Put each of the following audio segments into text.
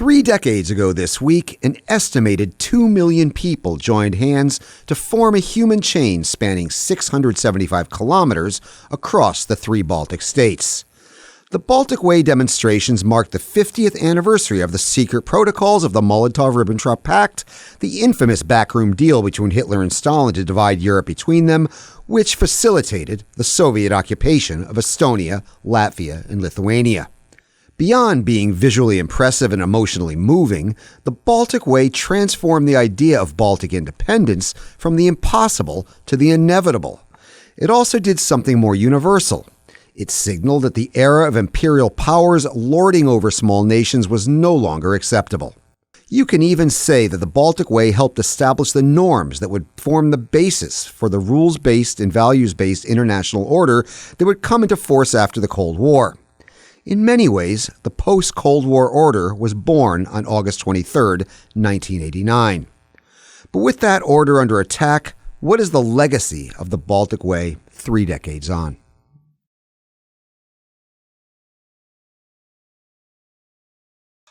3 decades ago this week, an estimated 2 million people joined hands to form a human chain spanning 675 kilometers across the 3 Baltic states. The Baltic Way demonstrations marked the 50th anniversary of the secret protocols of the Molotov-Ribbentrop Pact, the infamous backroom deal between Hitler and Stalin to divide Europe between them, which facilitated the Soviet occupation of Estonia, Latvia, and Lithuania. Beyond being visually impressive and emotionally moving, the Baltic Way transformed the idea of Baltic independence from the impossible to the inevitable. It also did something more universal. It signaled that the era of imperial powers lording over small nations was no longer acceptable. You can even say that the Baltic Way helped establish the norms that would form the basis for the rules-based and values-based international order that would come into force after the Cold War. In many ways, the post-Cold War order was born on August 23, 1989. But with that order under attack, what is the legacy of the Baltic Way 3 decades on?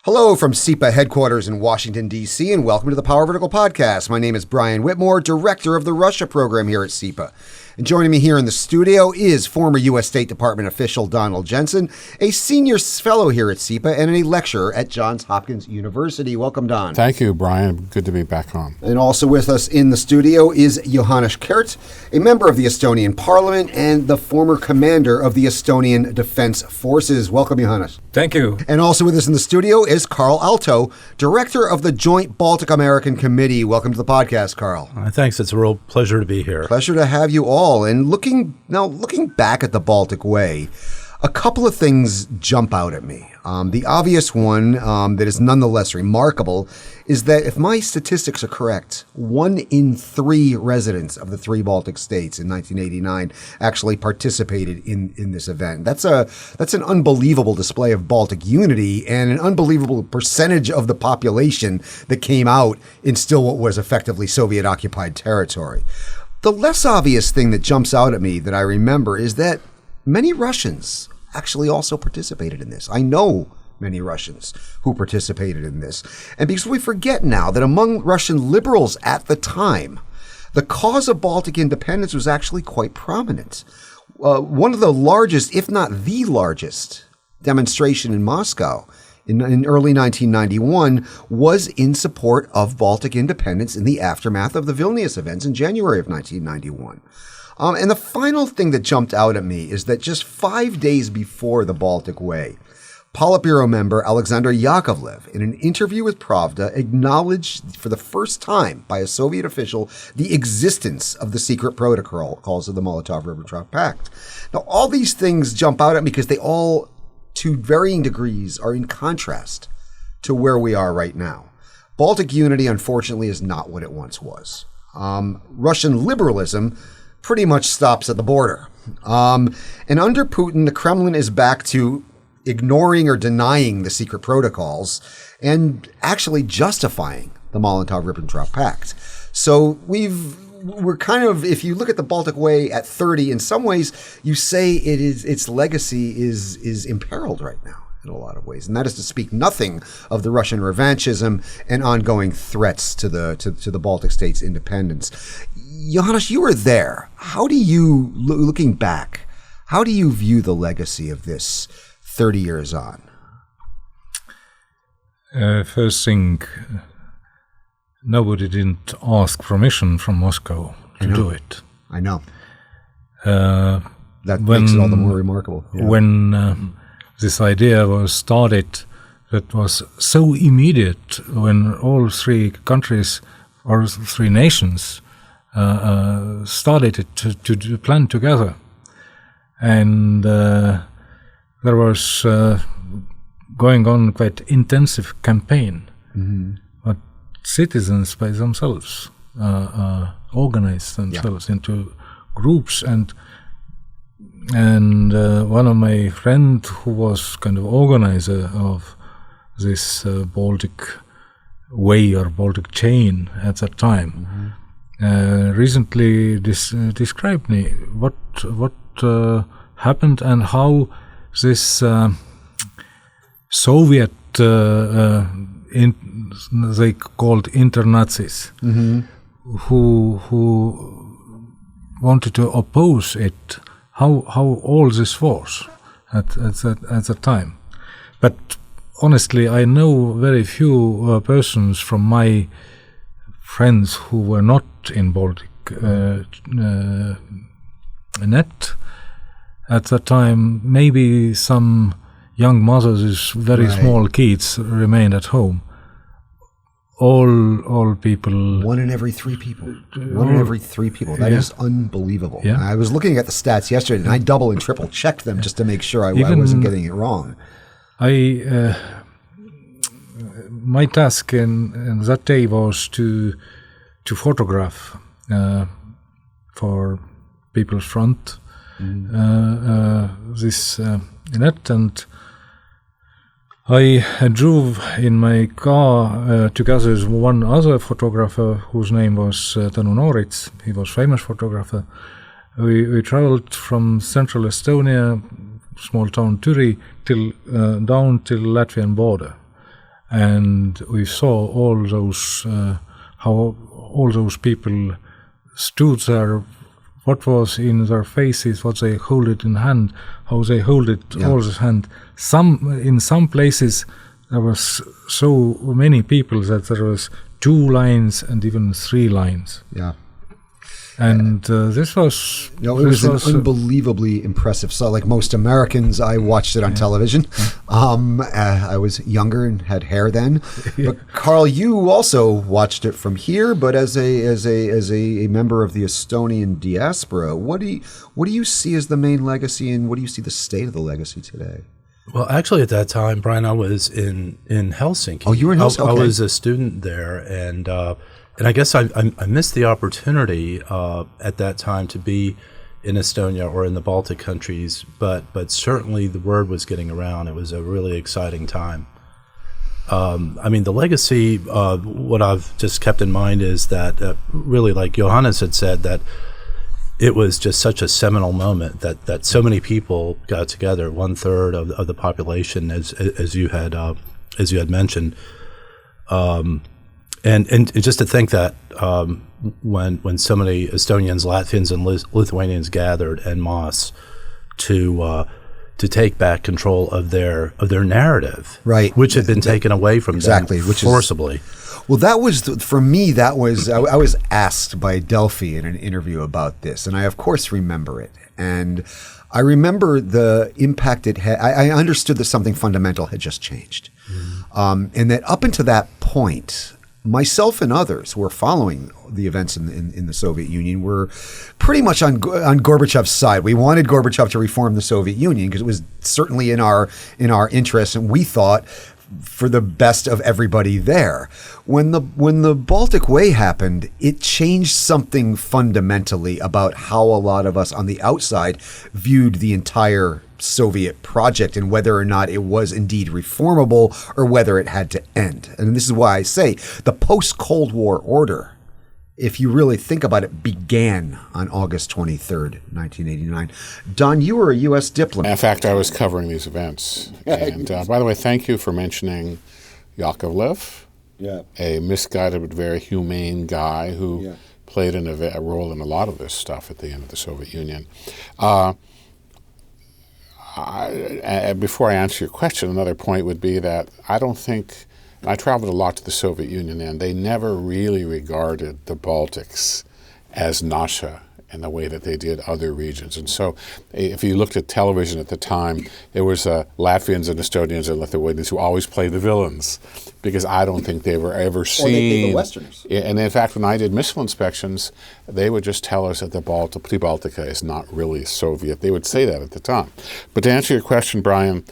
Hello from CEPA headquarters in Washington, D.C., and welcome to the Power Vertical Podcast. My name is Brian Whitmore, director of the Russia program here at CEPA. And joining me here in the studio is former U.S. State Department official Donald Jensen, a senior fellow here at CEPA and a lecturer at Johns Hopkins University. Welcome, Don. Thank you, Brian. Good to be back on. And also with us in the studio is Johannes Kert, a member of the Estonian Parliament and the former commander of the Estonian Defense Forces. Welcome, Johannes. Thank you. And also with us in the studio is Karl Altau, director of the Joint Baltic-American Committee. Welcome to the podcast, Karl. Thanks. It's a real pleasure to be here. Pleasure to have you all. And looking back at the Baltic Way, a couple of things jump out at me. The obvious one that is nonetheless remarkable is that if my statistics are correct, 1 in 3 residents of the 3 Baltic states in 1989 actually participated in this event. That's an unbelievable display of Baltic unity and an unbelievable percentage of the population that came out in still what was effectively Soviet-occupied territory. The less obvious thing that jumps out at me that I remember is that many Russians actually also participated in this. I know many Russians who participated in this. And because we forget now that among Russian liberals at the time, the cause of Baltic independence was actually quite prominent. One of the largest, if not the largest, demonstration in Moscow in early 1991 was in support of Baltic independence in the aftermath of the Vilnius events in January of 1991. And the final thing that jumped out at me is that just 5 days before the Baltic Way, Politburo member Alexander Yakovlev, in an interview with Pravda, acknowledged for the first time by a Soviet official the existence of the secret protocols of the Molotov-Ribbentrop Pact. Now, all these things jump out at me because they all, to varying degrees, are in contrast to where we are right now. Baltic unity, unfortunately, is not what it once was. Russian liberalism pretty much stops at the border. And under Putin, the Kremlin is back to ignoring or denying the secret protocols and actually justifying the Molotov-Ribbentrop Pact. So we're kind of, if you look at the Baltic Way at 30, in some ways you say its legacy is imperiled right now in a lot of ways, and that is to speak nothing of the Russian revanchism and ongoing threats to the Baltic states' independence. Johannes, you were there. How do you, looking back, how do you view the legacy of this 30 years on? First thing, nobody didn't ask permission from Moscow to do it. I know. That makes it all the more remarkable. Yeah. When this idea was started, that was so immediate when all 3 countries or 3 nations started to plan together. And there was going on quite intensive campaign. Mm-hmm. But citizens by themselves organized themselves into groups, and one of my friends who was kind of organizer of this Baltic Way or Baltic chain at that time, recently described me what happened and how this Soviet they called inter-Nazis, who wanted to oppose it. How all this was at that time, but honestly, I know very few persons from my friends who were not in Baltic net at that time. Maybe some young mothers with very small kids remained at home. All people. 1 in every 3 people. 1 in every 3 people. That is unbelievable. Yeah. I was looking at the stats yesterday, and I double and triple checked them just to make sure I wasn't getting it wrong. My task in that day was to photograph for People's Front this net, and I drove in my car together with one other photographer whose name was Tõnu Noorits. He was a famous photographer. We traveled from central Estonia, small town Türi, down till Latvian border, and we saw all those how all those people stood there. What was in their faces, what they hold it in hand, how they hold it all the hand. In some places there was so many people that there was 2 lines and even 3 lines. Yeah. And this was... it was an unbelievably impressive. So like most Americans, I watched it on television. I was younger and had hair then. But Karl, you also watched it from here, but as a member of the Estonian diaspora, what do you see as the main legacy, and what do you see the state of the legacy today? Well, actually, at that time, Brian, I was in Helsinki. Oh, you were in Helsinki? I was a student there, and I guess I missed the opportunity at that time to be in Estonia or in the Baltic countries, but certainly the word was getting around. It was a really exciting time. I mean, the legacy, what I've just kept in mind is that really, like Johannes had said, that it was just such a seminal moment that so many people got together, 1/3 of the population, as you had mentioned. And just to think that when so many Estonians, Latvians, and Lithuanians gathered en masse to take back control of their narrative, right, which had been taken away from them forcibly. Well, that was, for me, I was asked by Delphi in an interview about this, and I, of course, remember it. And I remember the impact it had. I understood that something fundamental had just changed. And that up until that point, myself and others who were following the events in the Soviet Union were pretty much on Gorbachev's side. We wanted Gorbachev to reform the Soviet Union because it was certainly in our interest, and we thought for the best of everybody there. When the Baltic Way happened, it changed something fundamentally about how a lot of us on the outside viewed the entire Soviet project and whether or not it was indeed reformable or whether it had to end. And this is why I say the post-Cold War order, if you really think about it, began on August 23rd, 1989. Don, you were a U.S. diplomat. In fact, I was covering these events. And by the way, thank you for mentioning Yakovlev, a misguided but very humane guy who played a role in a lot of this stuff at the end of the Soviet Union. Before I answer your question, another point would be that I don't think, I traveled a lot to the Soviet Union, and they never really regarded the Baltics as Nasha in the way that they did other regions. And so if you looked at television at the time, there was Latvians and Estonians and Lithuanians who always played the villains, because I don't think they were ever seen. Or they played the Westerners. And in fact, when I did missile inspections, they would just tell us that the Baltica is not really Soviet. They would say that at the time. But to answer your question, Brian,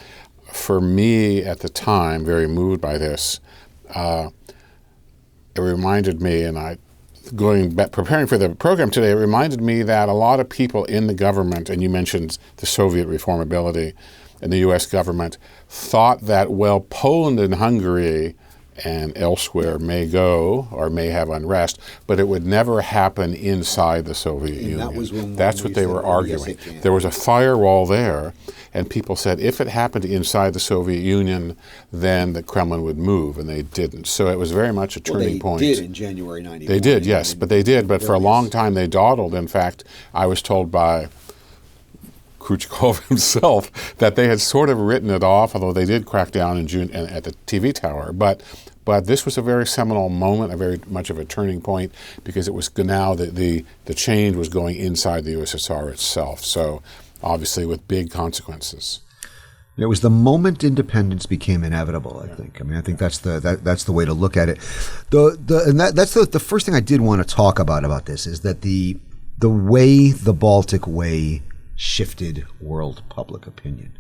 for me at the time, very moved by this, it reminded me, and preparing for the program today, it reminded me that a lot of people in the government, and you mentioned the Soviet reformability in the U.S. government, thought that, well, Poland and Hungary and elsewhere may go or may have unrest, but it would never happen inside the Soviet Union. That was That's what they were arguing. There was a firewall there, and people said if it happened inside the Soviet Union, then the Kremlin would move, and they didn't. So it was very much a turning point. They did in January 91. They did, yes, but they did. But for a long time they dawdled. In fact, I was told by Khrushchev himself that they had sort of written it off, although they did crack down in June at the TV tower. But this was a very seminal moment, a very much of a turning point, because it was now the change was going inside the USSR itself. So obviously with big consequences. It was the moment independence became inevitable, I think. I mean, I think that's the way to look at it. That's the first thing I did want to talk about this is that the way the Baltic Way shifted world public opinion.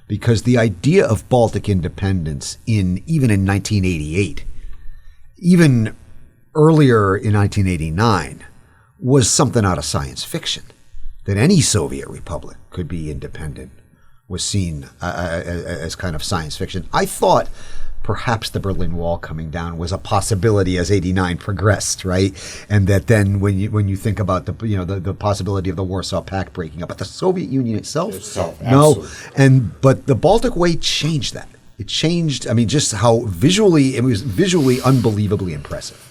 Because the idea of Baltic independence even in 1988, even earlier in 1989, was something out of science fiction. That any Soviet republic could be independent was seen as kind of science fiction. I thought perhaps the Berlin Wall coming down was a possibility as '89 progressed, right? And that then when you think about the possibility of the Warsaw Pact breaking up, but the Soviet Union itself no. But the Baltic Way changed that. It changed. I mean, just how it was visually unbelievably impressive.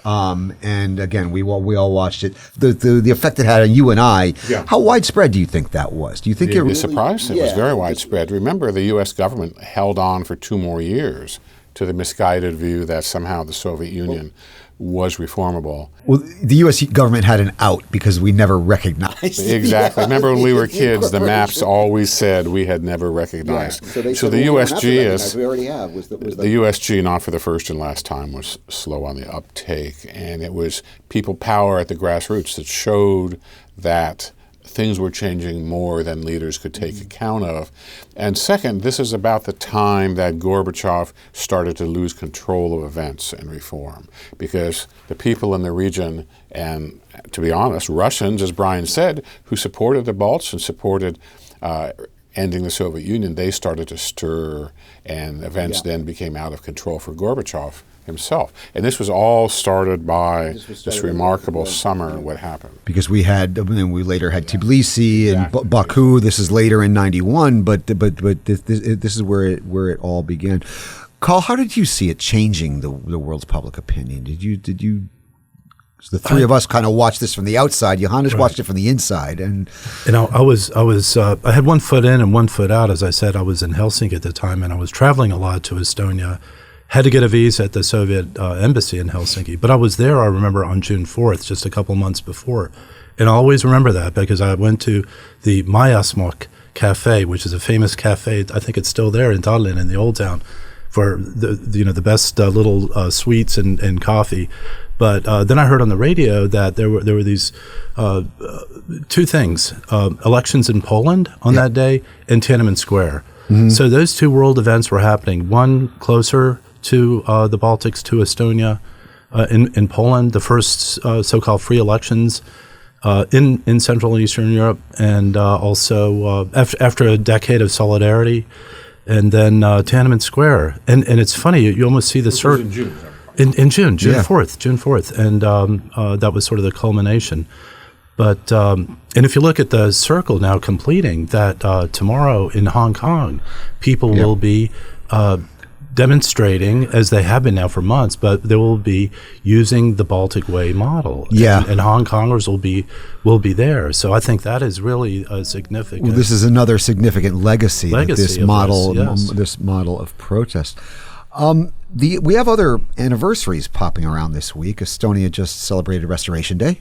And again, we all watched it. The effect it had on you and I. Yeah. How widespread do you think that was? Do you think You'd be surprised? It was very widespread. Remember, the U.S. government held on for 2 more years to the misguided view that somehow the Soviet Union was reformable. Well, the U.S. government had an out because we never recognized. Exactly. Remember when we were kids, the maps always said we had never recognized. Yeah. So the USG we already have. The USG, not for the first and last time, was slow on the uptake, and it was people power at the grassroots that showed that things were changing more than leaders could take account of. And second, this is about the time that Gorbachev started to lose control of events and reform, because the people in the region, and to be honest, Russians, as Brian said, who supported the Balts and supported ending the Soviet Union, they started to stir, and events then became out of control for Gorbachev himself. And this was all started by this remarkable summer, what happened. Because we later had Tbilisi and Baku. This is later in '91, but this is where it all began. Karl, how did you see it changing the world's public opinion? Did you? The three of us kind of watched this from the outside. Johannes watched it from the inside, and I had 1 foot in and 1 foot out. As I said, I was in Helsinki at the time, and I was traveling a lot to Estonia. Had to get a visa at the Soviet embassy in Helsinki. But I was there, I remember, on June 4th, just a couple months before. And I always remember that because I went to the Majasmok Cafe, which is a famous cafe. I think it's still there in Tallinn in the Old Town for the best little sweets and coffee. But then I heard on the radio that there were these 2 things, elections in Poland on that day and Tiananmen Square. Mm-hmm. So those 2 world events were happening, one closer to the Baltics, to Estonia, in Poland, the first so-called free elections in Central and Eastern Europe, and also after a decade of solidarity, and then Tiananmen Square. And it's funny, you almost see the surge in June. In June 4th, and that was sort of the culmination. But and if you look at the circle now completing, that tomorrow in Hong Kong, people will be demonstrating, as they have been now for months, but they will be using the Baltic Way model. And Hong Kongers will be there. So I think that is really a significant. Well, this is another significant legacy this model of protest. We have other anniversaries popping around this week. Estonia just celebrated Restoration Day.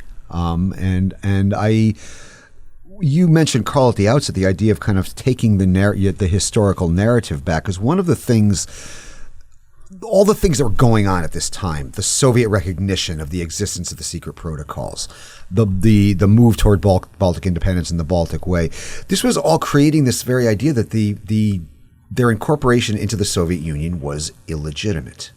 You mentioned, Karl, at the outset, the idea of kind of taking the historical narrative back, because one of the things, all the things that were going on at this time, the Soviet recognition of the existence of the secret protocols, the move toward Baltic independence and the Baltic Way, this was all creating this very idea that their incorporation into the Soviet Union was illegitimate,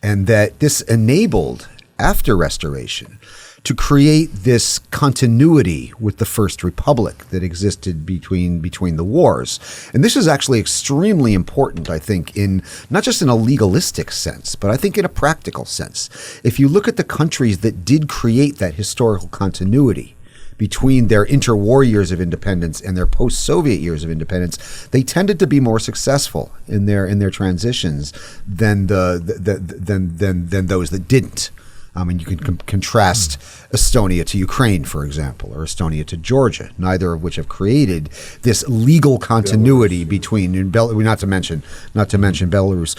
and that this enabled, after restoration, to create this continuity with the First Republic that existed between the wars. And this is actually extremely important, I think, in not just in a legalistic sense, but I think in a practical sense. If you look at the countries that did create that historical continuity between their interwar years of independence and their post-Soviet years of independence, they tended to be more successful in their transitions than than those that didn't. I mean, you can contrast Estonia to Ukraine, for example, or Estonia to Georgia, neither of which have created this legal continuity between, not to mention Belarus.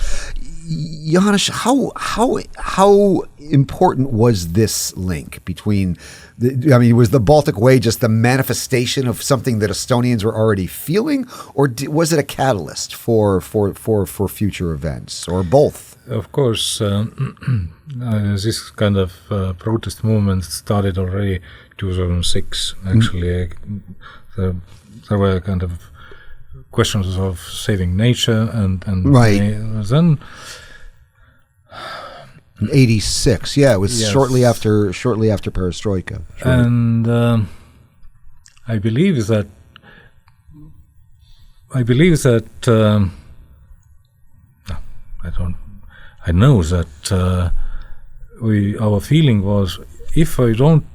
Johannes, how important was this link between? Was the Baltic Way just the manifestation of something that Estonians were already feeling, or was it a catalyst for future events, or both? Of course, this kind of protest movement started already 2006. Actually, there were kind of questions of saving nature, and right. Then in '86, yeah, it was yes. shortly after Perestroika, and I believe that I know that our feeling was, if I don't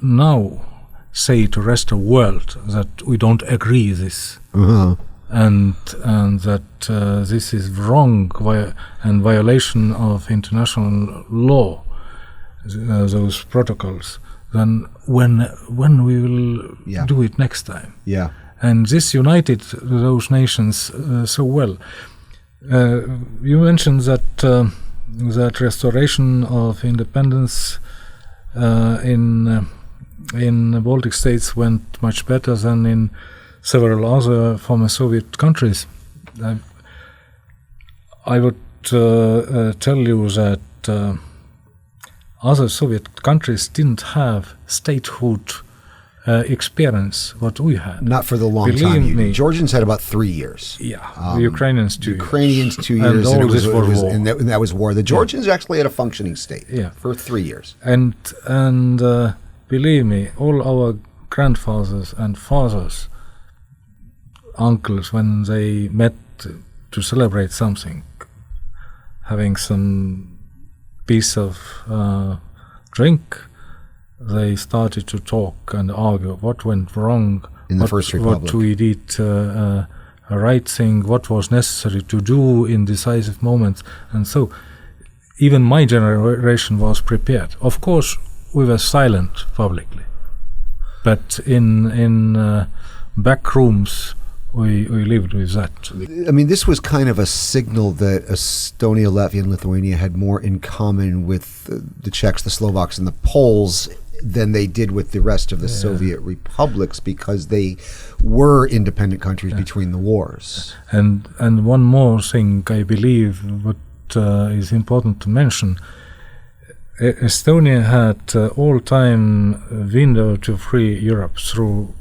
now say to rest of the world that we don't agree this, and that this is wrong and violation of international law, those protocols, then when we will do it next time? Yeah. And this united those nations so well. You mentioned that restoration of independence in the Baltic states went much better than in several other former Soviet countries. I would tell you that other Soviet countries didn't have statehood experience what we had. Not for the long Believe time. me. Georgians had about 3 years. Yeah, the Ukrainians 2 years. Ukrainians 2 years, and that was war. The Georgians actually had a functioning state for 3 years. And believe me, all our grandfathers and fathers, uncles, when they met to celebrate something, having some piece of drink, they started to talk and argue what went wrong in the First Republic, what we did a right thing, what was necessary to do in decisive moments. And so even my generation was prepared. Of course, we were silent publicly, but in back rooms we lived with that. I mean, this was kind of a signal that Estonia, Latvia, and Lithuania had more in common with the Czechs, the Slovaks, and the Poles than they did with the rest of the Soviet republics, because they were independent countries between the wars. And one more thing, I believe, what is important to mention, Estonia had all-time window to free Europe through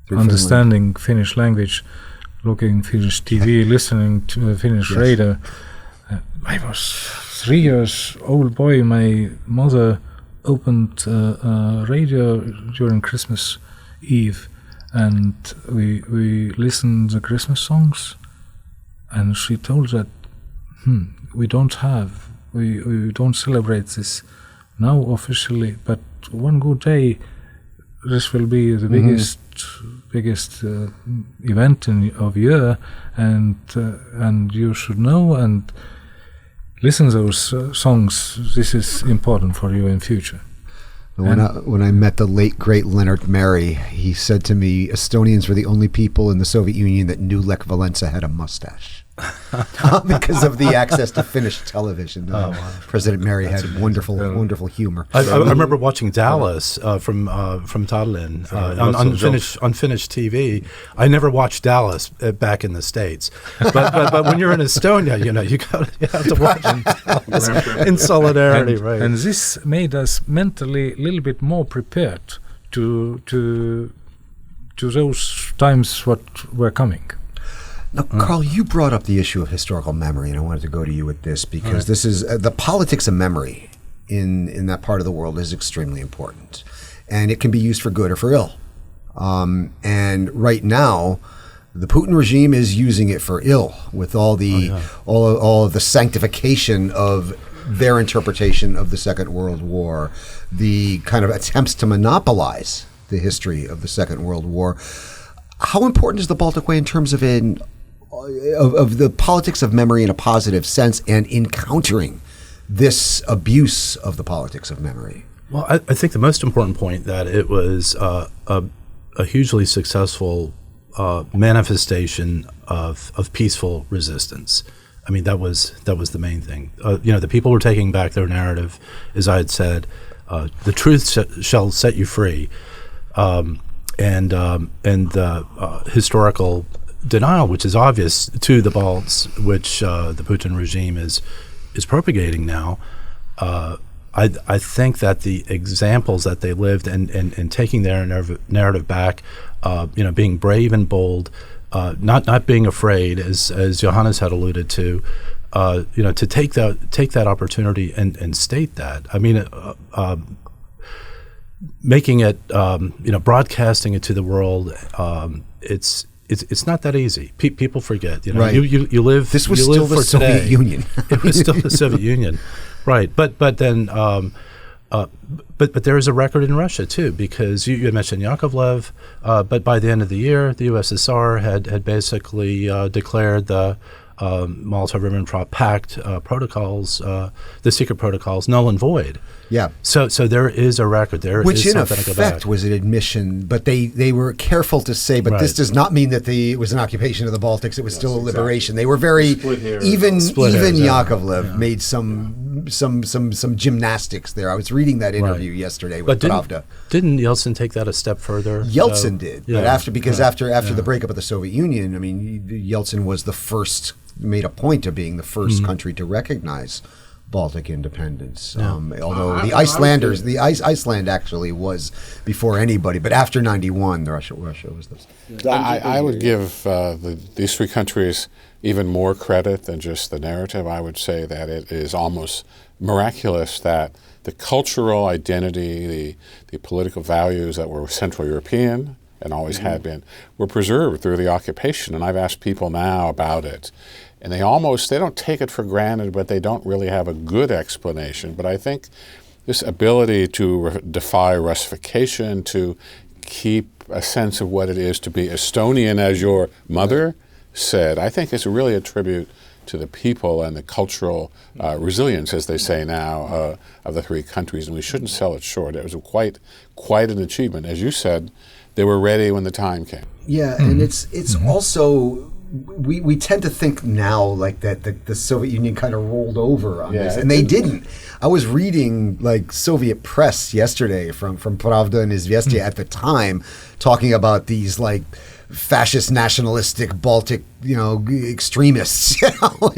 understanding Finnish language, looking Finnish TV, listening to Finnish radio. I was 3 years old boy. My mother opened radio during Christmas Eve, and we listened to Christmas songs, and she told that we don't celebrate this now officially, but one good day this will be the biggest event of year, and you should know and listen to those songs. This is important for you in future. When I met the late great Leonard Meri, he said to me, Estonians were the only people in the Soviet Union that knew Lech Walesa had a mustache. Because of the access to Finnish television. President Meri had wonderful humor. I remember watching Dallas from Tallinn on Finnish TV. I never watched Dallas back in the States, but when you're in Estonia, you have to watch Dallas in solidarity, right? And this made us mentally a little bit more prepared to those times what were coming. Now, Karl, you brought up the issue of historical memory, and I wanted to go to you with this because this is the politics of memory in that part of the world is extremely important, and it can be used for good or for ill. And right now, the Putin regime is using it for ill, with all the all of the sanctification of their interpretation of the Second World War, the kind of attempts to monopolize the history of the Second World War. How important is the Baltic Way in terms of of the politics of memory in a positive sense, and in countering this abuse of the politics of memory? Well, I think the most important point that it was a hugely successful manifestation of peaceful resistance. I mean, that was the main thing. The people were taking back their narrative, as I had said. The truth shall set you free, and the historical denial, which is obvious to the Balts, which the Putin regime is propagating now. I think that the examples that they lived and taking their narrative back, being brave and bold, not being afraid, as Johannes had alluded to, to take that opportunity and state that. I mean, making it, broadcasting it to the world, it's not that easy. People forget. Right. You live. This was you still live the for Soviet today. Union. It was still the Soviet Union, right? But then. But there is a record in Russia too, because you had mentioned Yakovlev, but by the end of the year, the USSR had basically declared the Molotov-Ribbentrop Pact protocols, the secret protocols, null and void. Yeah. So there is a record. There Which is in something to go effect back. was an admission, but they were careful to say, but this Right. does not mean that it was an occupation of the Baltics. It was still a liberation. They were very even Split hairs, yeah. Yakovlev made some gymnastics there. I was reading that interview yesterday with But Pravda. didn't Yeltsin take that a step further? Yeltsin did, but yeah. after the breakup of the Soviet Union, I mean, Yeltsin was the first, made a point of being the first country to recognize Baltic independence. Although Iceland actually was before anybody, but after '91, Russia was the. I would give these three countries even more credit than just the narrative. I would say that it is almost miraculous that the cultural identity, the political values that were Central European and always had been, were preserved through the occupation. And I've asked people now about it. And they don't take it for granted, but they don't really have a good explanation. But I think this ability to defy Russification, to keep a sense of what it is to be Estonian, as your mother said, I think it's really a tribute to the people and the cultural resilience, as they say now, of the three countries. And we shouldn't sell it short. It was quite an achievement. As you said, they were ready when the time came. Yeah, and it's also... We tend to think now like that the Soviet Union kind of rolled over on this, and they didn't. I was reading like Soviet press yesterday from Pravda and Izvestia at the time, talking about these like fascist, nationalistic Baltic, extremists,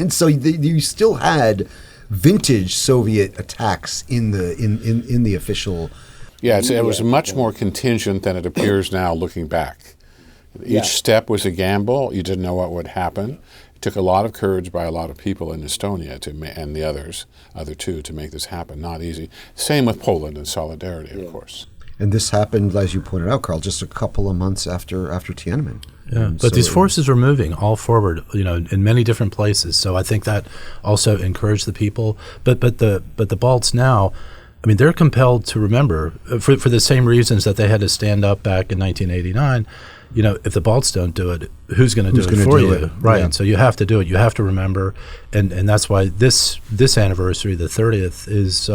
and so you still had vintage Soviet attacks in the official. Yeah, it was much more contingent than it appears now looking back. Each step was a gamble. You didn't know what would happen. It took a lot of courage by a lot of people in Estonia and the other two to make this happen. Not easy. Same with Poland and solidarity, of course. And this happened, as you pointed out, Karl, just a couple of months after Tiananmen. Yeah, but these forces were moving all forward, in many different places. So I think that also encouraged the people. But the Balts now, I mean, they're compelled to remember, for the same reasons that they had to stand up back in 1989. If the Balts don't do it, who's going to do it for you? Right. Yeah. So you have to do it. You have to remember, and that's why this anniversary, the 30th, is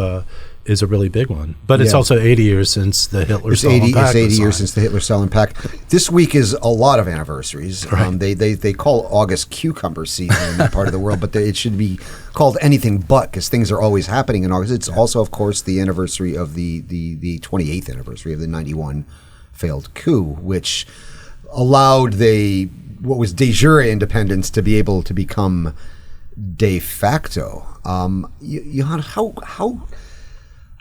a really big one. But it's also 80 years since the Hitler-Stalin Pact. It's 80 years since the Hitler-Stalin Pact. This week is a lot of anniversaries. Right. They call August cucumber season in that part of the world, but it should be called anything but, because things are always happening in August. It's also, of course, the anniversary of the 28th anniversary of the '91 failed coup, which allowed what was de jure independence to be able to become de facto. Johannes,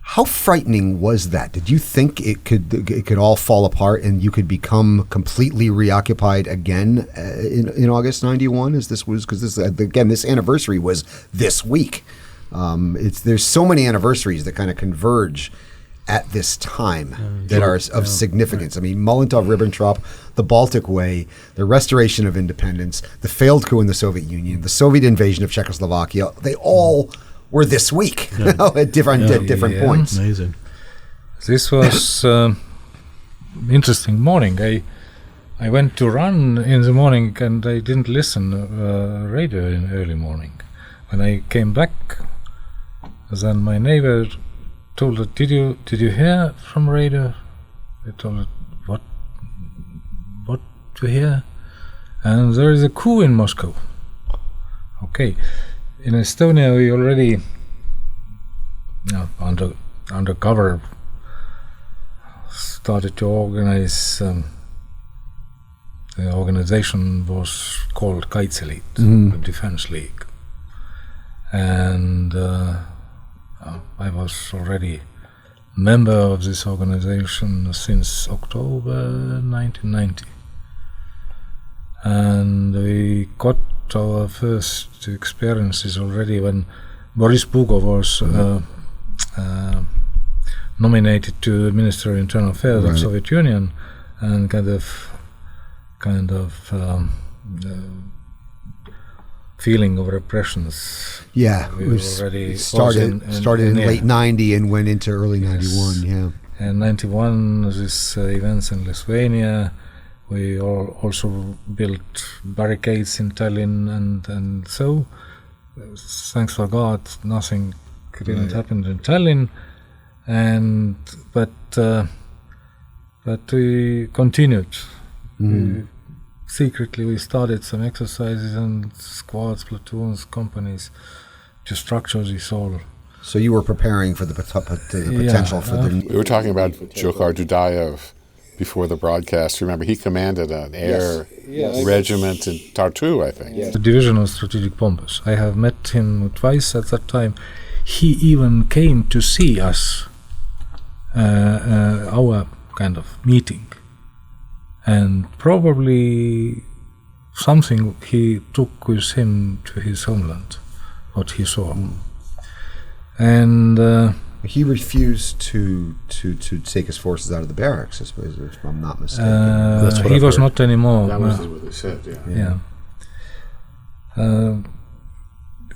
how frightening was that? Did you think it could all fall apart and you could become completely reoccupied again in August '91? As this was, because this anniversary was this week. There's so many anniversaries that kind of converge at this time that are of significance. I mean, Molotov-Ribbentrop, the Baltic Way, the restoration of independence, the failed coup in the Soviet Union, the Soviet invasion of Czechoslovakia, they all were this week at different points. Amazing. This was interesting morning. I went to run in the morning and I didn't listen radio in early morning. When I came back, then my neighbor told her, did you hear from radio? I told her, what to hear? And there is a coup in Moscow. Okay. In Estonia we already undercover started to organize. The organization was called Kaitseliit, the Defense League. And I was already member of this organization since October 1990. And we got our first experiences already when Boris Bugov was nominated to Minister of Internal Affairs of Soviet Union, and kind of feeling of repressions. Yeah, we already started in late 90 and went into early 91. Yeah, and 91 this events in Lithuania. We also built barricades in Tallinn, and so thanks for God, nothing didn't happen in Tallinn, but we continued. Secretly we started some exercises and squads, platoons, companies to structure this all. So you were preparing for the potential for the... We were talking about Jokhar Dudayev before the broadcast. Remember, he commanded an air regiment in Tartu, I think. The Division of Strategic Bombers. I have met him twice at that time. He even came to see us, our kind of meeting. And probably something he took with him to his homeland, what he saw. And he refused to take his forces out of the barracks, I suppose, if I'm not mistaken. That's what he was not anymore. That was what they said, yeah.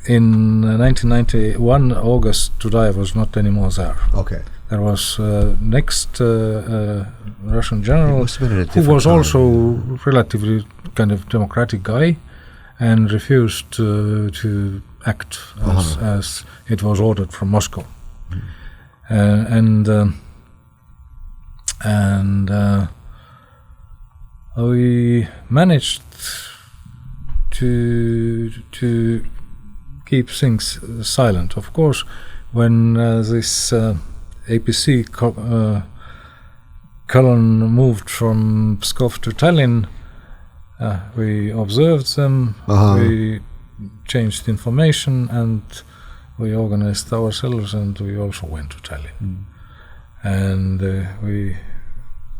In 1991, August, Dudayev was not anymore there. Okay. There was next Russian general who was time. also relatively kind of democratic guy and refused to act as it was ordered from Moscow. And we managed to keep things silent. Of course, when this APC column moved from Pskov to Tallinn, we observed them, we changed information, and we organized ourselves, and we also went to Tallinn. And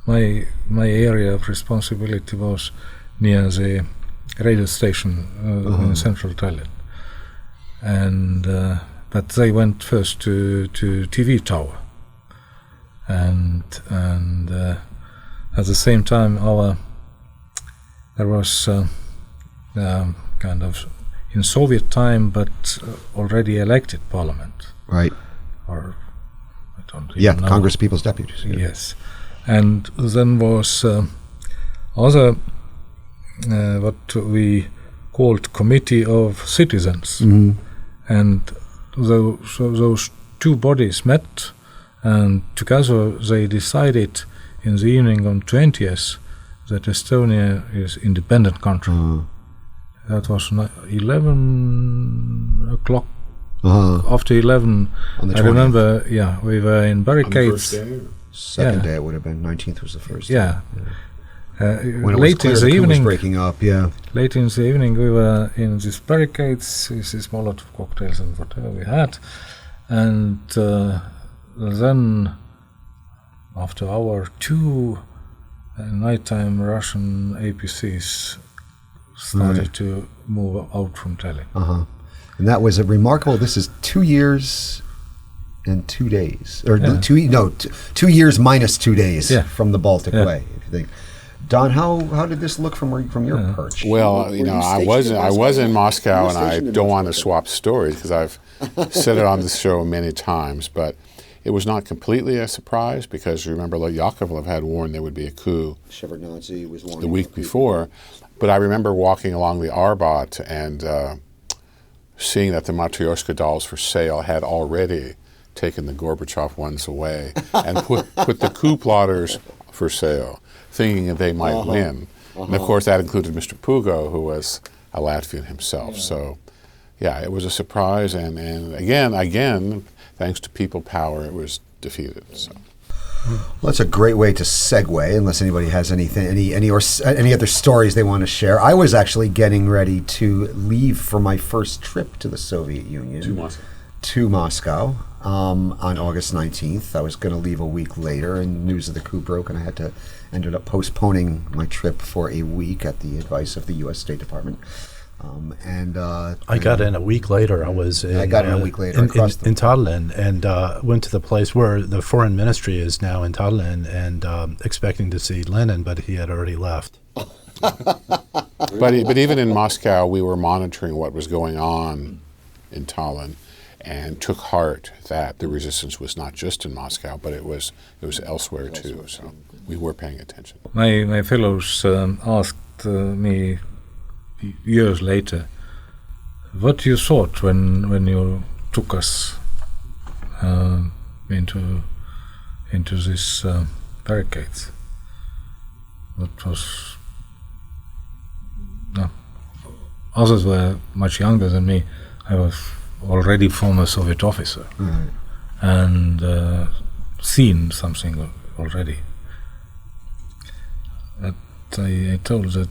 my area of responsibility was near the radio station in central Tallinn. And but they went first to TV tower, and at the same time there was kind of in Soviet time, but already elected parliament. Right. Or I don't even know. Congress People's Deputies. Yeah. Yes, and then was other what we called Committee of Citizens. And those two bodies met, and together they decided in the evening on 20th that Estonia is independent country. That was 11 o'clock. After 11, on the 20th. I remember, we were in barricades. On the first day? Second day it would have been. 19th was the first. When When it was late clear in the the coup was evening, breaking up, late in the evening, we were in these barricades, these Molotov cocktails and whatever we had, and then after hour 2, nighttime Russian APCs started to move out from Tallinn. And that was a remarkable. This is 2 years and 2 days, or 2 years minus 2 days from the Baltic Way. If you think, Don, how did this look from your perch? Well, I was in Moscow, and I don't want to swap stories because I've said it on the show many times, but it was not completely a surprise because remember, Yakovlev had warned there would be a coup. Shevardnadze was warning the week before, but I remember walking along the Arbat and seeing that the Matryoshka dolls for sale had already taken the Gorbachev ones away and put the coup plotters for sale, thinking that they might win. And of course, that included Mr. Pugo, who was a Latvian himself. So, it was a surprise, and again, thanks to people power, it was defeated. So. Well, that's a great way to segue, unless anybody has any other stories they want to share. I was actually getting ready to leave for my first trip to the Soviet Union. To Moscow on August 19th. I was going to leave a week later, and news of the coup broke, and I ended up postponing my trip for a week at the advice of the U.S. State Department. I got in a week later. I got in a week later in Tallinn, and went to the place where the foreign ministry is now in Tallinn, and expecting to see Lenin, but he had already left. But even in Moscow, we were monitoring what was going on in Tallinn, and took heart that the resistance was not just in Moscow, but it was elsewhere too. So we were paying attention. My fellows asked me years later, what you thought when you took us into this barricades. That was others were much younger than me. I was already former Soviet officer and seen something already. But I told that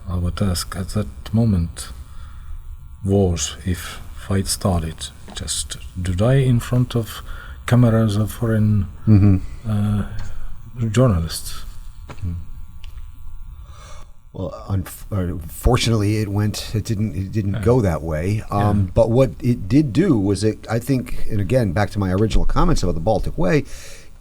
our task at that moment was, if fight started, just to die in front of cameras of foreign journalists. Well, unfortunately, it didn't go that way. But what it did do was I think, and again, back to my original comments about the Baltic Way,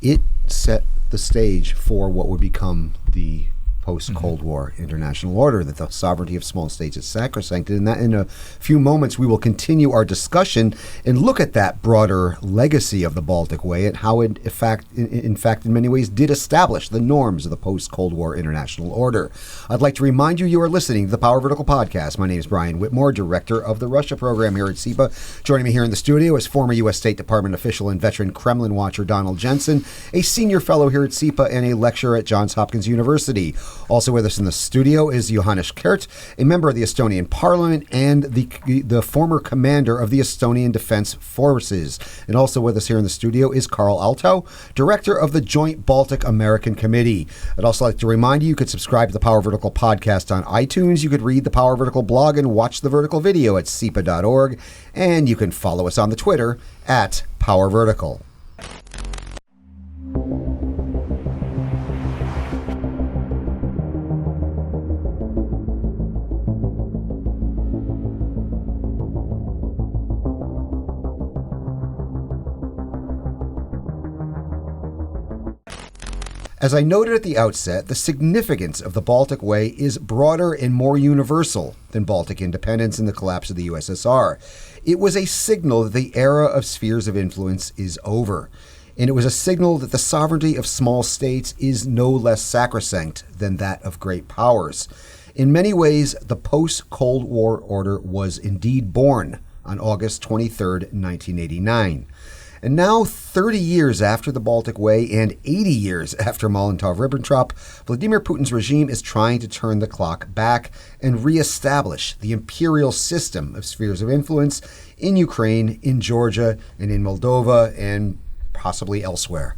it set the stage for what would become the post-Cold War international order, that the sovereignty of small states is sacrosanct. And that in a few moments we will continue our discussion and look at that broader legacy of the Baltic Way and how it, in fact, in many ways did establish the norms of the post-Cold War international order. I'd like to remind you are listening to the Power Vertical Podcast. My name is Brian Whitmore, Director of the Russia Program here at CEPA. Joining me here in the studio is former U.S. State Department official and veteran Kremlin watcher Donald Jensen, a senior fellow here at CEPA and a lecturer at Johns Hopkins University. Also with us in the studio is Johannes Kert, a member of the Estonian Parliament and the former commander of the Estonian Defense Forces. And also with us here in the studio is Karl Altau, director of the Joint Baltic American Committee. I'd also like to remind you could subscribe to the Power Vertical Podcast on iTunes. You could read the Power Vertical blog and watch the Vertical video at CEPA.org. And you can follow us on the Twitter at Power Vertical. As I noted at the outset, the significance of the Baltic Way is broader and more universal than Baltic independence and the collapse of the USSR. It was a signal that the era of spheres of influence is over, and it was a signal that the sovereignty of small states is no less sacrosanct than that of great powers. In many ways, the post-Cold War order was indeed born on August 23, 1989. And now, 30 years after the Baltic Way and 80 years after Molotov-Ribbentrop, Vladimir Putin's regime is trying to turn the clock back and reestablish the imperial system of spheres of influence in Ukraine, in Georgia, and in Moldova, and possibly elsewhere.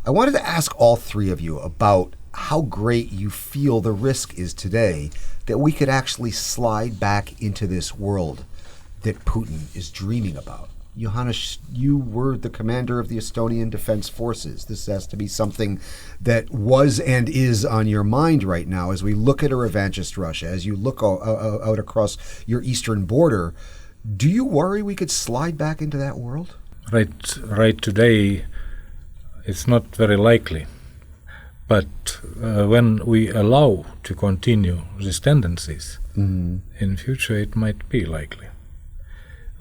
I wanted to ask all three of you about how great you feel the risk is today that we could actually slide back into this world that Putin is dreaming about. Johannes, you were the commander of the Estonian Defense Forces. This has to be something that was and is on your mind right now as we look at a revanchist Russia, as you look out across your eastern border. Do you worry we could slide back into that world? Right today, it's not very likely. But when we allow to continue these tendencies, in future it might be likely.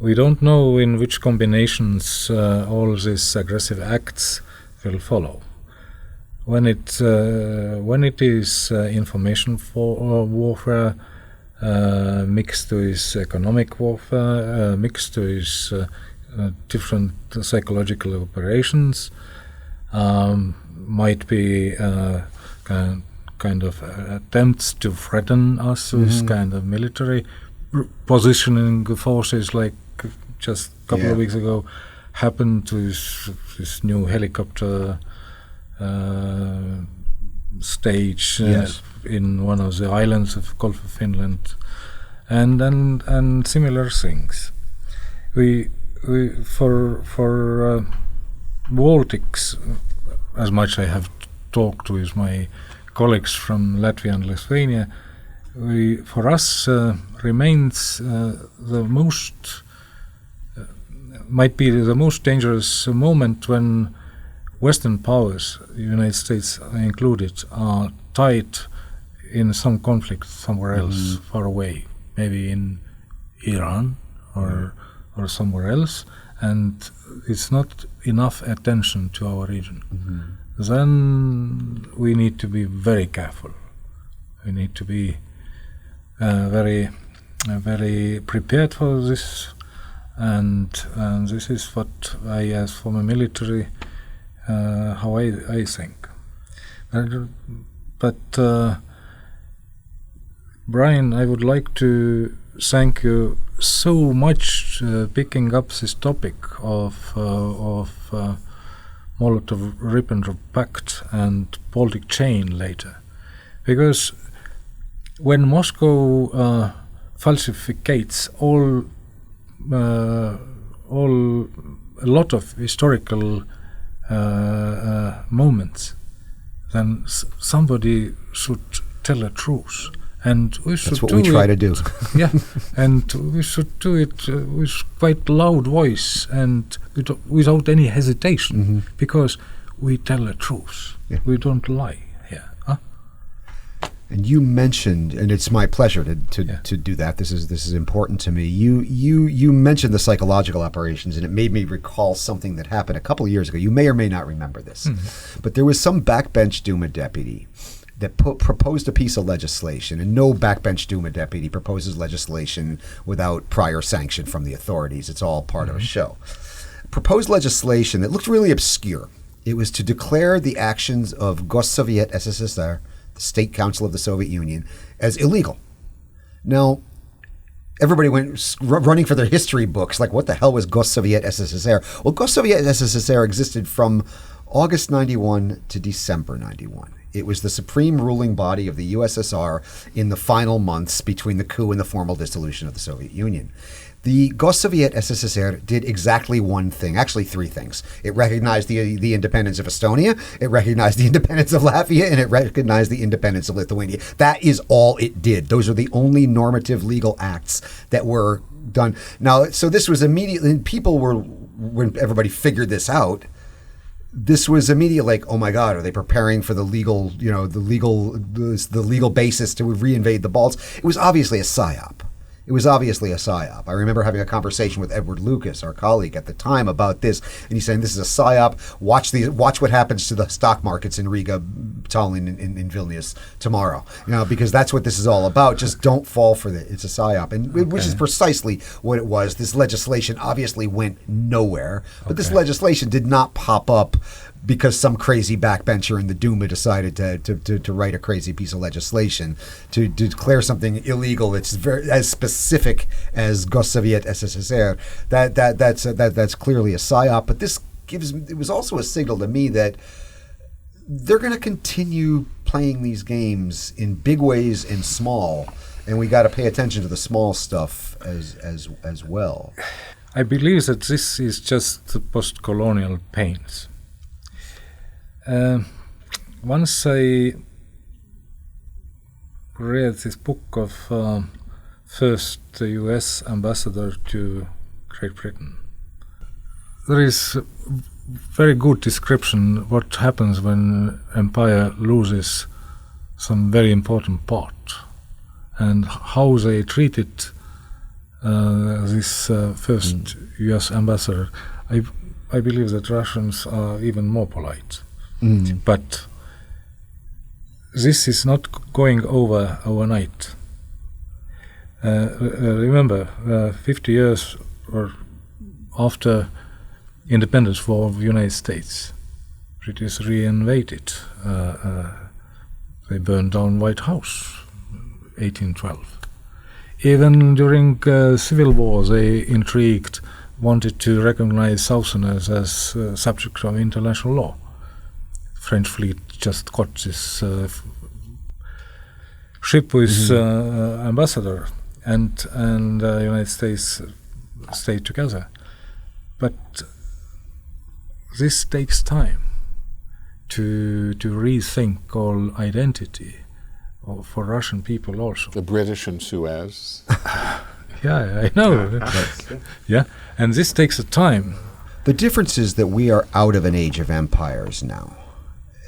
We don't know in which combinations all these aggressive acts will follow. When it is information warfare mixed with economic warfare, mixed with different psychological operations, might be kind of attempts to threaten us with kind of military positioning forces, like just a couple of weeks ago happened with this new helicopter stage in one of the islands of Gulf of Finland, and similar things. We for Baltics, as much I have talked with my colleagues from Latvia and Lithuania, for us remains the most might be the most dangerous moment when Western powers, the United States included, are tied in some conflict somewhere else, far away, maybe in Iran or somewhere else, and it's not enough attention to our region. Then we need to be very careful. We need to be very prepared for this, and this is what I, as former military, how I think. But Brian, I would like to thank you so much picking up this topic of Molotov-Ribbentrop Pact and Baltic Chain later, because when Moscow falsificates a lot of historical moments, then somebody should tell the truth. And we should That's what we try to do. Yeah, and we should do it with quite loud voice and without any hesitation, because we tell the truth. Yeah. We don't lie here. Huh? And you mentioned, and it's my pleasure to do that. This is important to me. You mentioned the psychological operations, and it made me recall something that happened a couple of years ago. You may or may not remember this, but there was some backbench Duma deputy that proposed a piece of legislation, and no backbench Duma deputy proposes legislation without prior sanction from the authorities. It's all part of a show. Proposed legislation that looked really obscure. It was to declare the actions of Gossovjet SSSR, the State Council of the Soviet Union, as illegal. Now, everybody went running for their history books, like what the hell was Gossovjet SSSR? Well, Gossovjet SSSR existed from August 91 to December 91. It was the supreme ruling body of the USSR in the final months between the coup and the formal dissolution of the Soviet Union. The Gossovjet SSSR did exactly one thing, actually three things. It recognized the independence of Estonia, it recognized the independence of Latvia, and it recognized the independence of Lithuania. That is all it did. Those are the only normative legal acts that were done. Now, so this was immediately, when everybody figured this out, this was immediate, like, oh my God, are they preparing for the legal basis to reinvade the Balts? It was obviously a psyop. I remember having a conversation with Edward Lucas, our colleague at the time, about this, and he's saying this is a psyop. Watch what happens to the stock markets in Riga, Tallinn, in Vilnius tomorrow. Because that's what this is all about. Just don't fall for it. It's a psyop, which is precisely what it was. This legislation obviously went nowhere, but this legislation did not pop up because some crazy backbencher in the Duma decided to write a crazy piece of legislation to declare something illegal that's very as specific as Gossovjet SSSR. That's clearly a psyop. But it was also a signal to me that they're going to continue playing these games in big ways and small, and we got to pay attention to the small stuff as well. I believe that this is just the post-colonial pains. Once I read this book of first US ambassador to Great Britain. There is a very good description what happens when empire loses some very important part and how they treated this first US ambassador. I believe that Russians are even more polite. But this is not going over overnight. Remember, 50 years or after independence war of the United States, British reinvaded. They burned down White House, 1812. Even during Civil War, they intrigued, wanted to recognize Southerners as subjects of international law. French fleet just got this ship with ambassador, and the United States stayed together. But this takes time to rethink all identity for Russian people also. The British and Suez. Yeah, I know. Yeah, and this takes a time. The difference is that we are out of an age of empires now.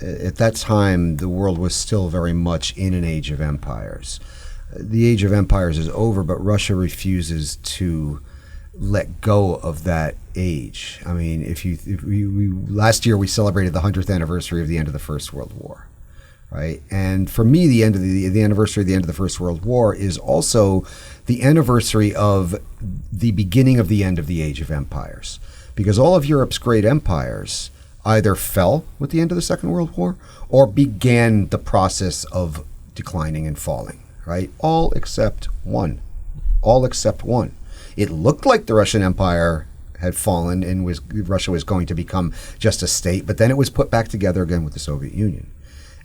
At that time, the world was still very much in an age of empires. The age of empires is over, but Russia refuses to let go of that age. I mean, last year we celebrated the 100th anniversary of the end of the First World War, right? And for me, the anniversary of the end of the First World War is also the anniversary of the beginning of the end of the age of empires, because all of Europe's great empires either fell with the end of the Second World War or began the process of declining and falling, right? All except one. All except one. It looked like the Russian Empire had fallen and Russia was going to become just a state, but then it was put back together again with the Soviet Union.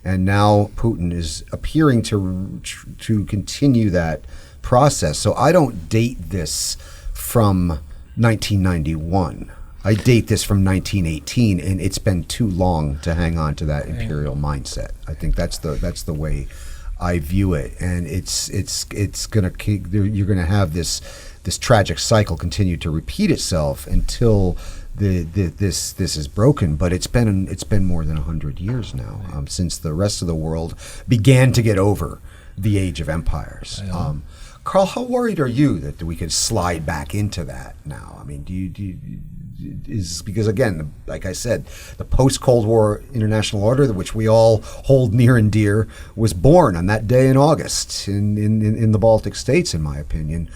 And now Putin is appearing to continue that process. So I don't date this from 1991. I date this from 1918, and it's been too long to hang on to that imperial mindset. I think that's the way I view it, and you're gonna have this tragic cycle continue to repeat itself until this is broken. But it's been more than 100 years now since the rest of the world began to get over the age of empires. Karl, how worried are you that we could slide back into that now? I mean, because again, like I said, the post-Cold War international order, which we all hold near and dear, was born on that day in August in the Baltic states, in my opinion,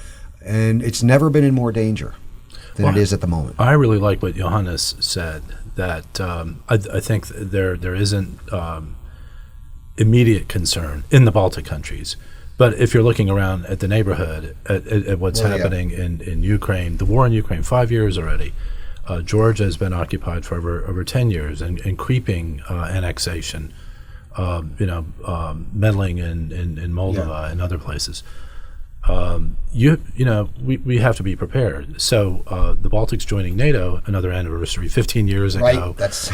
and it's never been in more danger than it is at the moment. I really like what Johannes said, that I think there isn't immediate concern in the Baltic countries. But if you're looking around at the neighborhood, at what's happening in Ukraine, the war in Ukraine, 5 years already. Georgia has been occupied for over 10 years, and creeping annexation, meddling in Moldova and other places. We have to be prepared. So the Baltics joining NATO, another anniversary, 15 years ago. Right, that's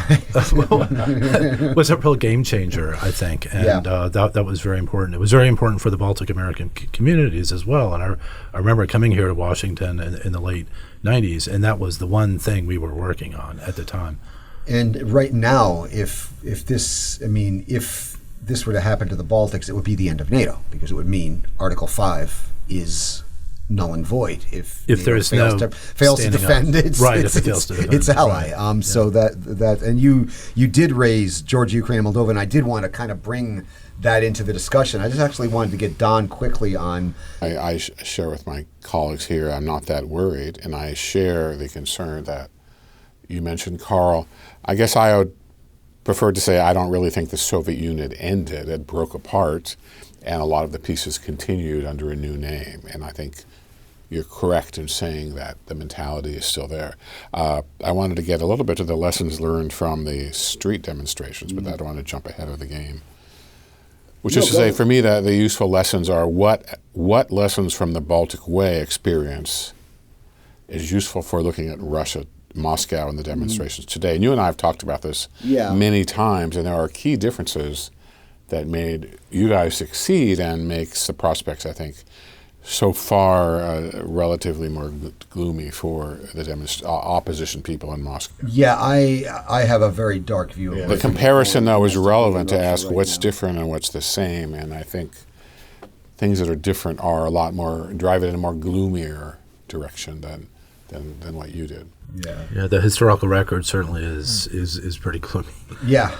was a real game changer, I think, and that was very important. It was very important for the Baltic American communities as well. And I remember coming here to Washington in the late 90s, and that was the one thing we were working on at the time. And right now, if this were to happen to the Baltics, it would be the end of NATO, because it would mean Article 5 is null and void if there is fails to defend its ally. So that and you did raise Georgia, Ukraine, and Moldova, and I did want to kind of bring that into the discussion. I just actually wanted to get Don quickly on. I share with my colleagues here, I'm not that worried, and I share the concern that you mentioned, Karl. I guess I would prefer to say I don't really think the Soviet Union ended. It broke apart, and a lot of the pieces continued under a new name. And I think you're correct in saying that the mentality is still there. I wanted to get a little bit to the lessons learned from the street demonstrations, but I don't want to jump ahead of the game. Which is to say, for me, the useful lessons are what lessons from the Baltic Way experience is useful for looking at Russia, Moscow, and the demonstrations today. And you and I have talked about this many times, and there are key differences that made you guys succeed and makes the prospects, I think, so far relatively more gloomy for the opposition people in Moscow. Yeah, I have a very dark view of it. The comparison, though, is relevant to ask what's different and what's the same, and I think things that are different are a lot more, drive it in a more gloomier direction than what you did. Yeah, the historical record certainly is pretty gloomy. Yeah.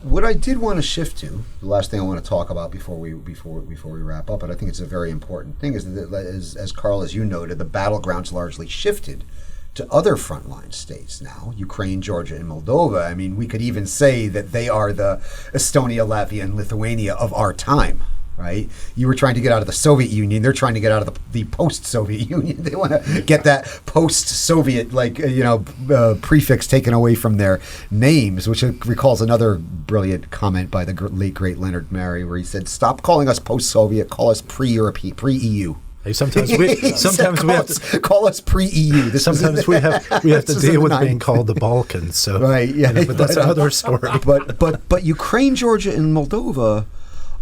What I did want to shift to, the last thing I want to talk about before we wrap up, and I think it's a very important thing, is that as Karl, as you noted, the battlegrounds largely shifted to other frontline states now, Ukraine, Georgia, and Moldova. I mean, we could even say that they are the Estonia, Latvia, and Lithuania of our time. Right? You were trying to get out of the Soviet Union. They're trying to get out of the post-Soviet Union. They want to get that post-Soviet, prefix taken away from their names, which recalls another brilliant comment by the late, great Leonard Mary, where he said, "Stop calling us post-Soviet, call us pre-European, pre-EU." Hey, sometimes we have to call us pre-EU. Sometimes we have to deal with being called the Balkans. So right, yeah, but that's another story. But Ukraine, Georgia, and Moldova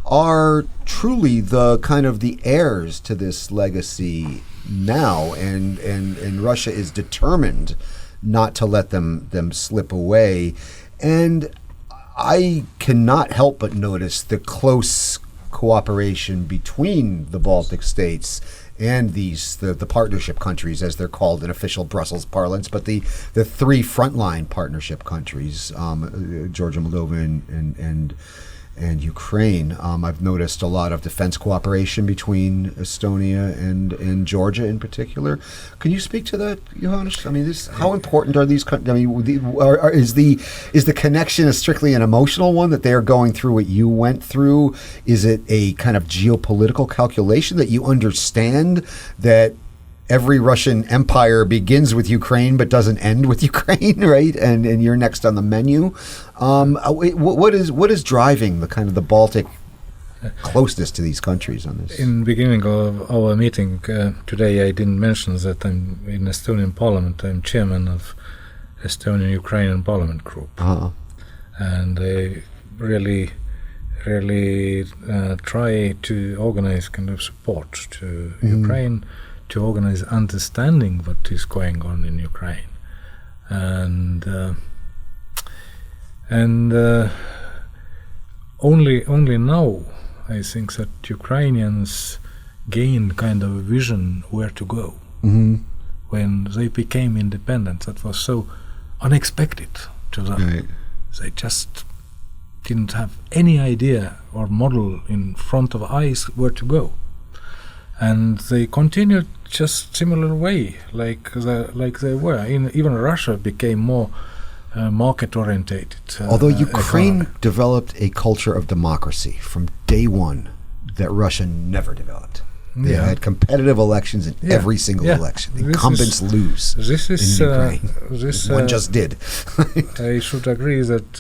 are truly the kind of the heirs to this legacy now, and Russia is determined not to let them slip away. And I cannot help but notice the close cooperation between the Baltic states and the partnership countries, as they're called in official Brussels parlance, but the three frontline partnership countries, Georgia, Moldova, and Ukraine. I've noticed a lot of defense cooperation between Estonia and Georgia in particular. Can you speak to that, Johannes? I mean, how important are these? I mean, is the connection strictly an emotional one, that they are going through what you went through? Is it a kind of geopolitical calculation that you understand that every Russian empire begins with Ukraine but doesn't end with Ukraine, right? And you're next on the menu. What is driving the kind of the Baltic closeness to these countries on this? In the beginning of our meeting today, I didn't mention that I'm in Estonian Parliament. I'm chairman of Estonian-Ukrainian Parliament Group. Uh-huh. And I really try to organize kind of support to Ukraine, to organize understanding what is going on in Ukraine, and only now I think that Ukrainians gain kind of a vision where to go. When they became independent. That was so unexpected to them. Right. They just didn't have any idea or model in front of eyes where to go. And they continued just similar way, like they were. Even Russia became more market-orientated. Although Ukraine developed a culture of democracy from day one that Russia never developed. They had competitive elections in every single election. Incumbents lose in Ukraine. One just did. I should agree that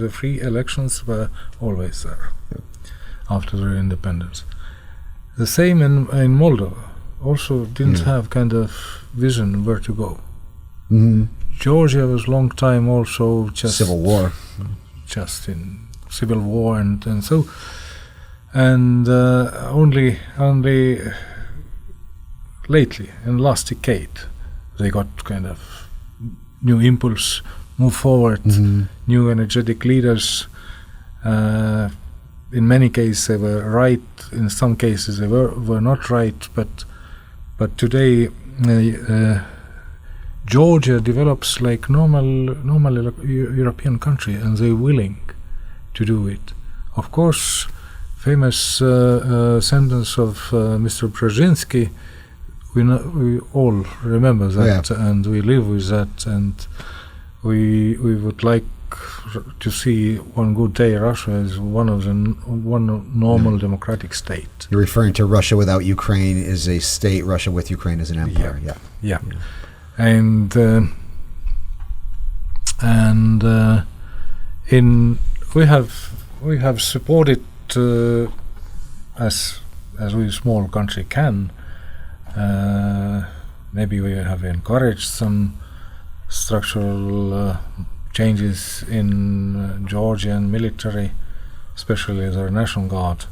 the free elections were always there after their independence. The same in Moldova. Also didn't have kind of vision where to go. Georgia was long time also just civil war, just in civil war and so, and only lately in last decade they got kind of new impulse, move forward, new energetic leaders. In many cases they were right, in some cases they were not right, but today Georgia develops like normal European country, and they're willing to do it. Of course, famous sentence of Mr. Brzezinski, we all remember that, and we live with that, and we would like to see one good day Russia as one normal democratic state. You're referring to Russia without Ukraine is a state, Russia with Ukraine is an empire. Yeah. And we have supported as we small country can. Maybe we have encouraged some structural changes in Georgian military, especially their National Guard.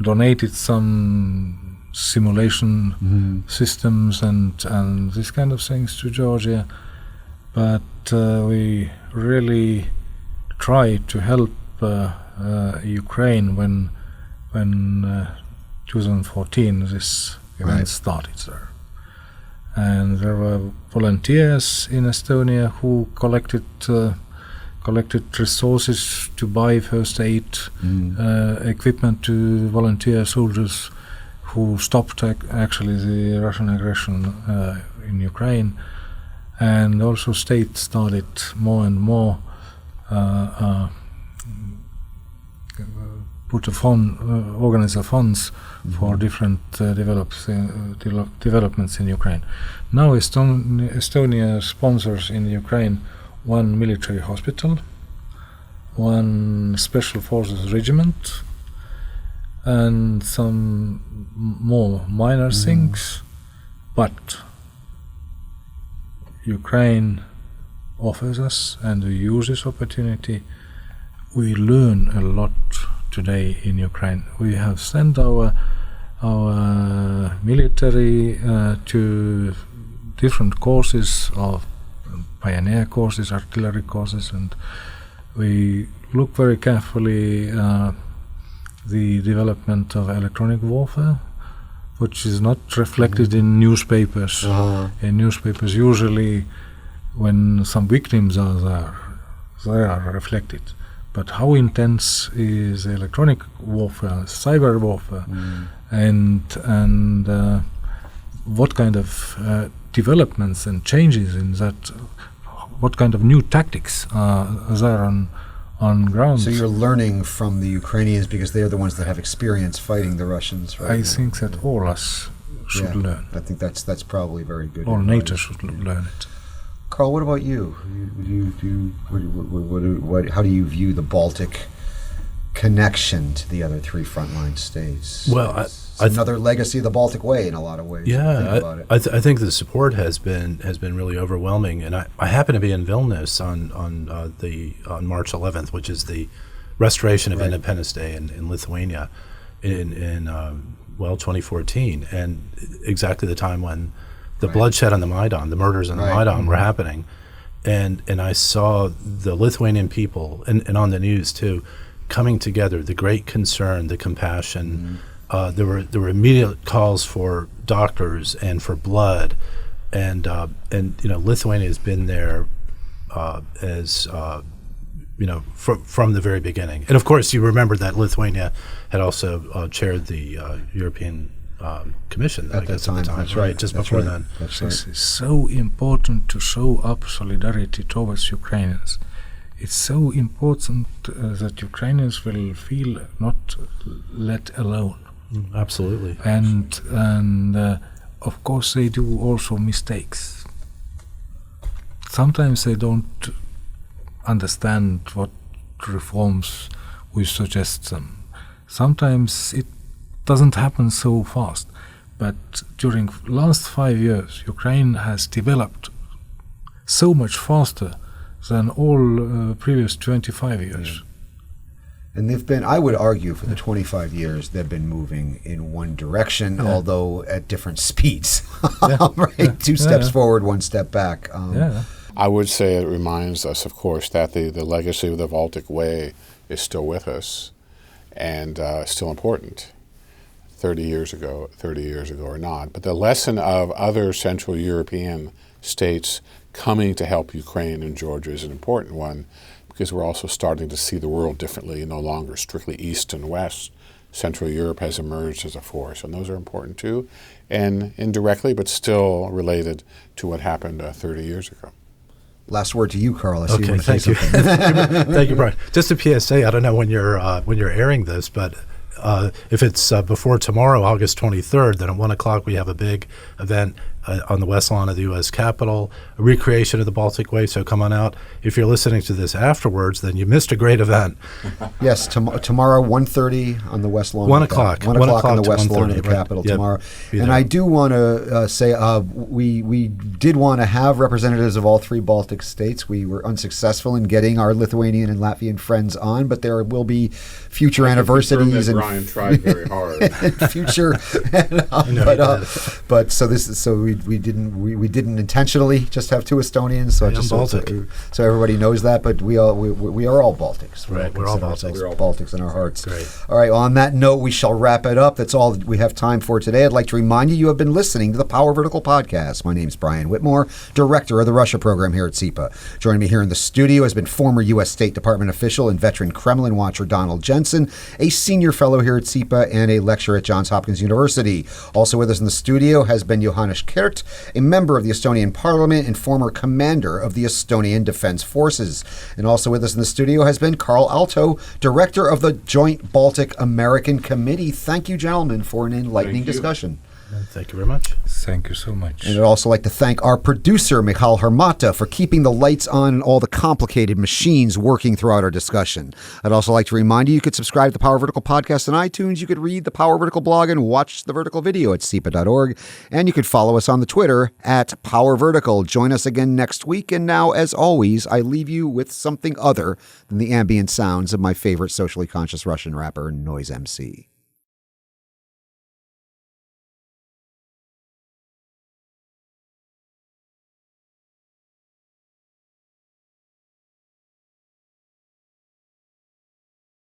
donated some simulation systems and these kind of things to Georgia, but we really tried to help Ukraine when 2014 this event started there. And there were volunteers in Estonia who collected resources to buy first aid equipment to volunteer soldiers who stopped actually the Russian aggression in Ukraine. And also state started more and more organize funds for different developments in Ukraine. Now Estonia sponsors in Ukraine one military hospital, one special forces regiment, and some more minor things, but Ukraine offers us, and we use this opportunity. We learn a lot today in Ukraine. We have sent our military to different courses of pioneer courses, artillery courses, and we look very carefully the development of electronic warfare, which is not reflected in newspapers. In newspapers, usually when some victims are there, they are reflected. But how intense is electronic warfare, cyber warfare, and what kind of developments and changes in that, what kind of new tactics are there on ground? So you're learning from the Ukrainians because they are the ones that have experience fighting the Russians, right? I think that all us should learn. I think that's probably very good. All NATO should learn it. Karl, what about you? How do you view the Baltic connection to the other three frontline states? Well, it's another legacy of the Baltic Way in a lot of ways. Yeah, I think the support has been really overwhelming, and I happen to be in Vilnius on March 11th, which is the restoration of Independence Day in Lithuania, in 2014, and exactly the time when the bloodshed on the Maidan, the murders on the Maidan were happening, and I saw the Lithuanian people and on the news too, coming together, the great concern, the compassion. There were immediate calls for doctors and for blood, and Lithuania has been there from the very beginning. And of course, you remember that Lithuania had also chaired the European Commission at the time. That's right. Just before then. This is so important to show up solidarity towards Ukrainians. It's so important that Ukrainians will feel not let alone. Absolutely. And of course they do also mistakes. Sometimes they don't understand what reforms we suggest them. Sometimes it doesn't happen so fast. But during last 5 years, Ukraine has developed so much faster than all previous 25 years. Yeah. And they've been, I would argue, for the 25 years, they've been moving in one direction, although at different speeds. Right? Two steps forward, one step back. I would say it reminds us, of course, that the legacy of the Baltic Way is still with us and still important. 30 years ago or not. But the lesson of other Central European states coming to help Ukraine and Georgia is an important one, because we're also starting to see the world differently, no longer strictly east and west. Central Europe has emerged as a force, and those are important too, and indirectly, but still related to what happened 30 years ago. Last word to you, Karl. I see you want to thank say you. something. Thank you, Brian. Just a PSA, I don't know when you're airing this, but if it's before tomorrow, August 23rd, then at 1 o'clock we have a big event on the west lawn of the U.S. Capitol, a recreation of the Baltic Way. So come on out. If you're listening to this afterwards, then you missed a great event. Yes, tomorrow, 1:30 on the west lawn. 1 o'clock. 1 o'clock on the west lawn of the 1:30, right. Capitol Yep. tomorrow. Be And there. I do want to say we did want to have representatives of all three Baltic states. We were unsuccessful in getting our Lithuanian and Latvian friends on, but there will be future anniversaries and Brian tried very hard. future. We didn't intentionally just have two Estonians. So I am just Baltic. so everybody knows that. But we are all Baltics. Right, we're all consider Baltics. ourselves Baltics in our hearts. Great. All right. Well, on that note, we shall wrap it up. That's all that we have time for today. I'd like to remind you have been listening to the Power Vertical podcast. My name's Brian Whitmore, director of the Russia program here at CEPA. Joining me here in the studio has been former U.S. State Department official and veteran Kremlin watcher Donald Jensen, a senior fellow here at CEPA and a lecturer at Johns Hopkins University. Also with us in the studio has been Johannes Kert, a member of the Estonian Parliament and former commander of the Estonian Defense Forces. And also with us in the studio has been Karl Altau, director of the Joint Baltic American Committee. Thank you, gentlemen, for an enlightening discussion. Thank you very much. Thank you so much. And I'd also like to thank our producer, Michal Hermata, for keeping the lights on and all the complicated machines working throughout our discussion. I'd also like to remind you could subscribe to the Power Vertical podcast on iTunes. You could read the Power Vertical blog and watch the Vertical video at CEPA.org. And you could follow us on the Twitter at Power Vertical. Join us again next week. And now, as always, I leave you with something other than the ambient sounds of my favorite socially conscious Russian rapper, Noise MC.